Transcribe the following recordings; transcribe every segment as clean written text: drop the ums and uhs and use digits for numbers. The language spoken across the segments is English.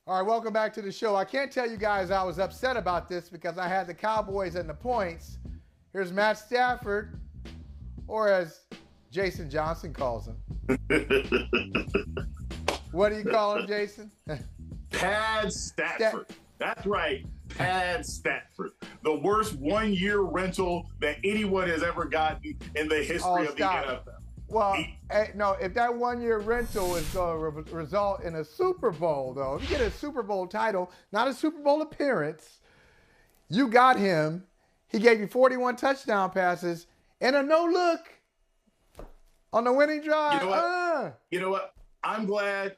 All right, welcome back to the show. I can't tell you guys I was upset about this because I had the Cowboys and the points. Here's Matt Stafford, or as Jason Johnson calls him. What do you call him, Jason? Pad Stafford. That's right, Pad Stafford. The worst one-year rental that anyone has ever gotten in the history of the NFL. Well, no, if that one-year rental is going to result in a Super Bowl, though, if you get a Super Bowl title, not a Super Bowl appearance, you got him. He gave you 41 touchdown passes and a no-look on the winning drive. You know what? I'm glad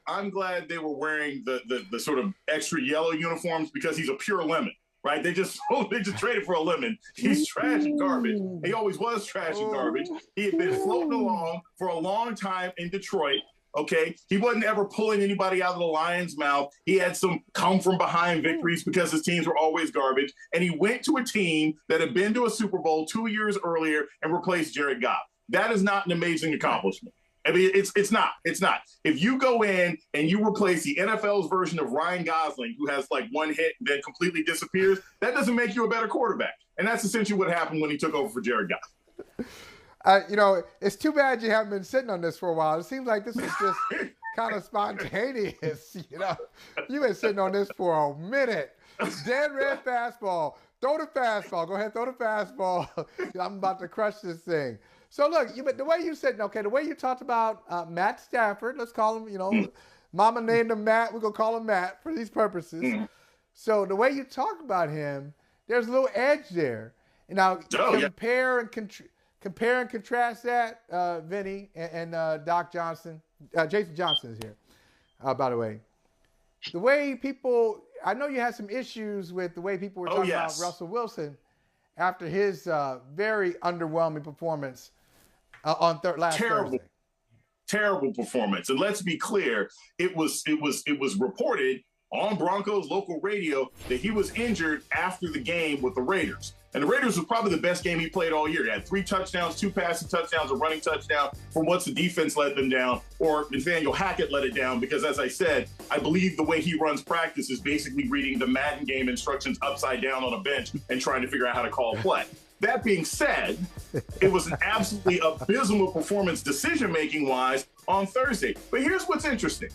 they were wearing the sort of extra yellow uniforms because he's a pure lemon, right? They just traded for a lemon. He's trash and garbage. He always was trash and garbage. He had been floating along for a long time in Detroit. Okay, he wasn't ever pulling anybody out of the lion's mouth. He had some come from behind victories because his teams were always garbage. And he went to a team that had been to a Super Bowl 2 years earlier and replaced Jared Goff. That is not an amazing accomplishment. I mean, it's not. If you go in and you replace the NFL's version of Ryan Gosling, who has like one hit and then completely disappears, that doesn't make you a better quarterback. And that's essentially what happened when he took over for Jared Goff. It's too bad you haven't been sitting on this for a while. It seems like this is just kind of spontaneous. You've been sitting on this for a minute. Dead red fastball. Throw the fastball. Go ahead, throw the fastball. I'm about to crush this thing. So look, the way you said, the way you talked about Matt Stafford, let's call him, Mama named him Matt. We're going to call him Matt for these purposes. So the way you talk about him, there's a little edge there. And now compare and contrast that, Vinny and Doc Johnson. Jason Johnson is here, by the way. The way people, I know you had some issues with the way people were talking about Russell Wilson after his very underwhelming performance on last Thursday. Terrible performance. And let's be clear, it was reported on Broncos local radio that he was injured after the game with the Raiders. And the Raiders was probably the best game he played all year. He had 3 touchdowns, 2 passing touchdowns, a running touchdown from once the defense let them down, or Nathaniel Hackett let it down, because as I said, I believe the way he runs practice is basically reading the Madden game instructions upside down on a bench and trying to figure out how to call a play. That being said, it was an absolutely abysmal performance decision-making wise on Thursday. But here's what's interesting.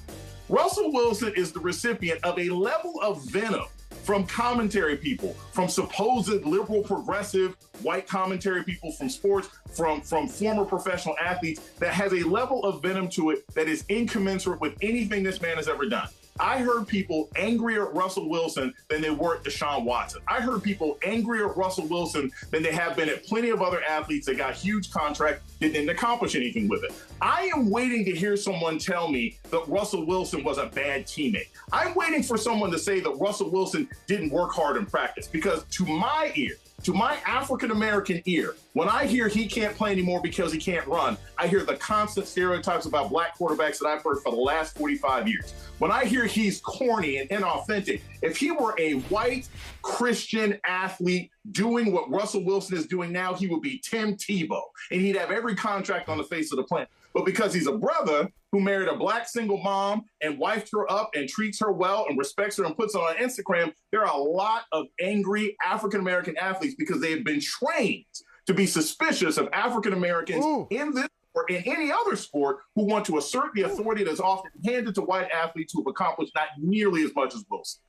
Russell Wilson is the recipient of a level of venom from commentary people, from supposed liberal, progressive, white commentary people from sports, from former professional athletes, that has a level of venom to it that is incommensurate with anything this man has ever done. I heard people angrier at Russell Wilson than they were at Deshaun Watson. I heard people angrier at Russell Wilson than they have been at plenty of other athletes that got huge contracts that didn't accomplish anything with it. I am waiting to hear someone tell me that Russell Wilson was a bad teammate. I'm waiting for someone to say that Russell Wilson didn't work hard in practice, because to my ear, to my African-American ear, when I hear he can't play anymore because he can't run, I hear the constant stereotypes about black quarterbacks that I've heard for the last 45 years. When I hear he's corny and inauthentic, if he were a white Christian athlete doing what Russell Wilson is doing now, he would be Tim Tebow, and he'd have every contract on the face of the planet. But because he's a brother who married a black single mom and wifed her up and treats her well and respects her and puts her on Instagram, there are a lot of angry African-American athletes because they have been trained to be suspicious of African-Americans in this or in any other sport who want to assert the authority that's often handed to white athletes who have accomplished not nearly as much as Wilson.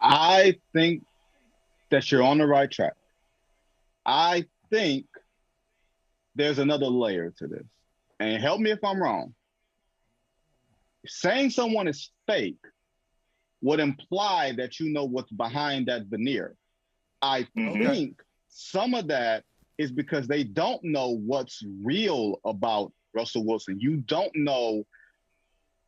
I think that you're on the right track. I think there's another layer to this. And help me if I'm wrong. Saying someone is fake would imply that you know what's behind that veneer. I think some of that is because they don't know what's real about Russell Wilson. You don't know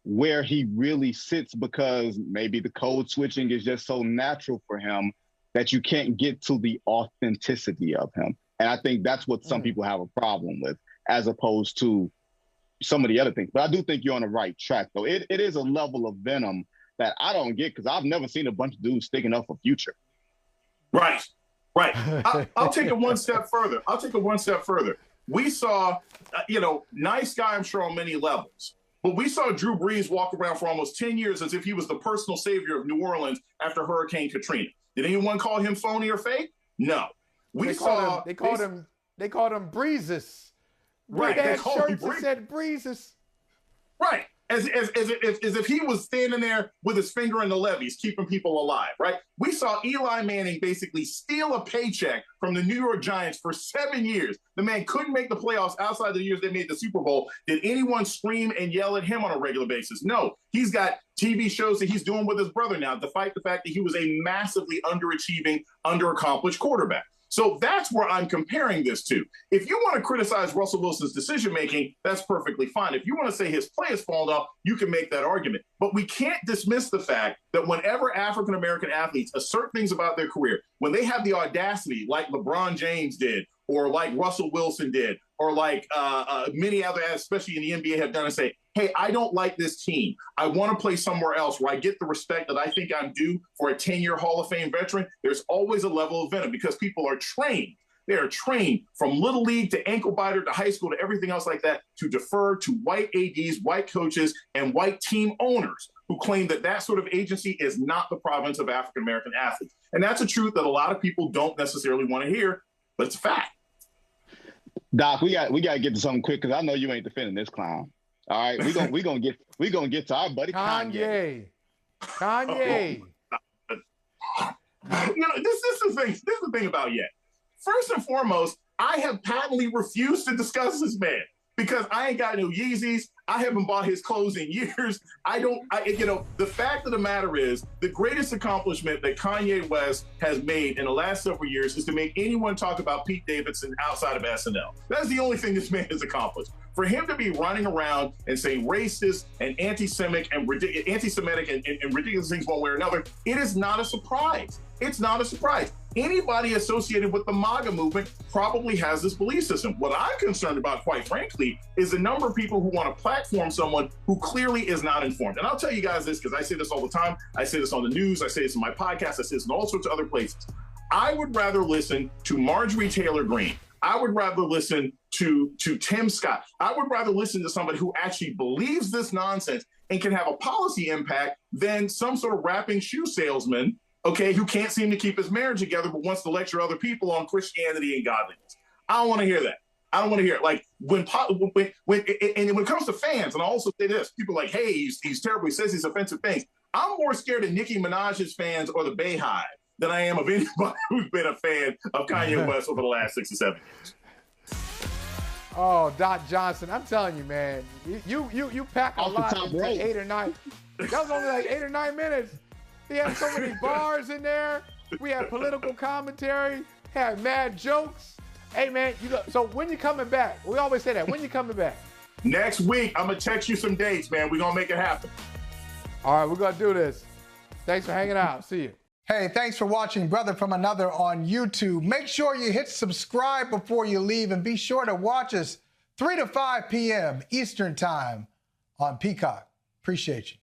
where he really sits because maybe the code switching is just so natural for him that you can't get to the authenticity of him. And I think that's what some people have a problem with, as opposed to some of the other things. But I do think you're on the right track, though. It is a level of venom that I don't get, because I've never seen a bunch of dudes sticking up for Future. Right. I'll take it one step further. We saw, nice guy, I'm sure, on many levels. But we saw Drew Brees walk around for almost 10 years as if he was the personal savior of New Orleans after Hurricane Katrina. Did anyone call him phony or fake? No. They called him Breezes. Right. They had shirts that said Breezes. Right. As if he was standing there with his finger in the levees, keeping people alive, right? We saw Eli Manning basically steal a paycheck from the New York Giants for 7 years. The man couldn't make the playoffs outside the years they made the Super Bowl. Did anyone scream and yell at him on a regular basis? No. He's got TV shows that he's doing with his brother now, despite the fact that he was a massively underachieving, underaccomplished quarterback. So that's where I'm comparing this to. If you want to criticize Russell Wilson's decision-making, that's perfectly fine. If you want to say his play has fallen off, you can make that argument. But we can't dismiss the fact that whenever African-American athletes assert things about their career, when they have the audacity, like LeBron James did, or like Russell Wilson did, or like many other, especially in the NBA, have done, and say, hey, I don't like this team. I want to play somewhere else where I get the respect that I think I'm due for a 10-year Hall of Fame veteran. There's always a level of venom because people are trained. They are trained from little league to ankle biter to high school to everything else like that to defer to white ADs, white coaches, and white team owners who claim that that sort of agency is not the province of African-American athletes. And that's a truth that a lot of people don't necessarily want to hear, but it's a fact. Doc, we got to get to something quick because I know you ain't defending this clown. All right, we gonna get to our buddy Kanye. Kanye. This is the thing. This is the thing about Ye. First and foremost, I have patently refused to discuss this man because I ain't got no Yeezys. I haven't bought his clothes in years. The fact of the matter is the greatest accomplishment that Kanye West has made in the last several years is to make anyone talk about Pete Davidson outside of SNL. That's the only thing this man has accomplished. For him to be running around and saying racist and anti-Semitic and ridiculous things one way or another, it is not a surprise. It's not a surprise. Anybody associated with the MAGA movement probably has this belief system. What I'm concerned about, quite frankly, is the number of people who want to platform someone who clearly is not informed. And I'll tell you guys this because I say this all the time. I say this on the news. I say this in my podcast. I say this in all sorts of other places. I would rather listen to Marjorie Taylor Greene. I would rather listen to Tim Scott. I would rather listen to somebody who actually believes this nonsense and can have a policy impact than some sort of rapping shoe salesman, okay, who can't seem to keep his marriage together but wants to lecture other people on Christianity and godliness. I don't want to hear that. I don't want to hear it. Like when it comes to fans, and I also say this, people are like, hey, he's terrible. He says these offensive things. I'm more scared of Nicki Minaj's fans or the Bayhive than I am of anybody who's been a fan of Kanye West over the last 6 or 7 years. Oh, Doc Johnson, I'm telling you, man, you pack a lot into 8 or 9. That was only like 8 or 9 minutes. He had so many bars in there. We had political commentary, had mad jokes. Hey, man, so when you coming back? We always say that. When you coming back? Next week, I'm going to text you some dates, man. We're going to make it happen. All right, we're going to do this. Thanks for hanging out. See you. Hey, thanks for watching Brother from Another on YouTube. Make sure you hit subscribe before you leave, and be sure to watch us 3 to 5 p.m. Eastern Time on Peacock. Appreciate you.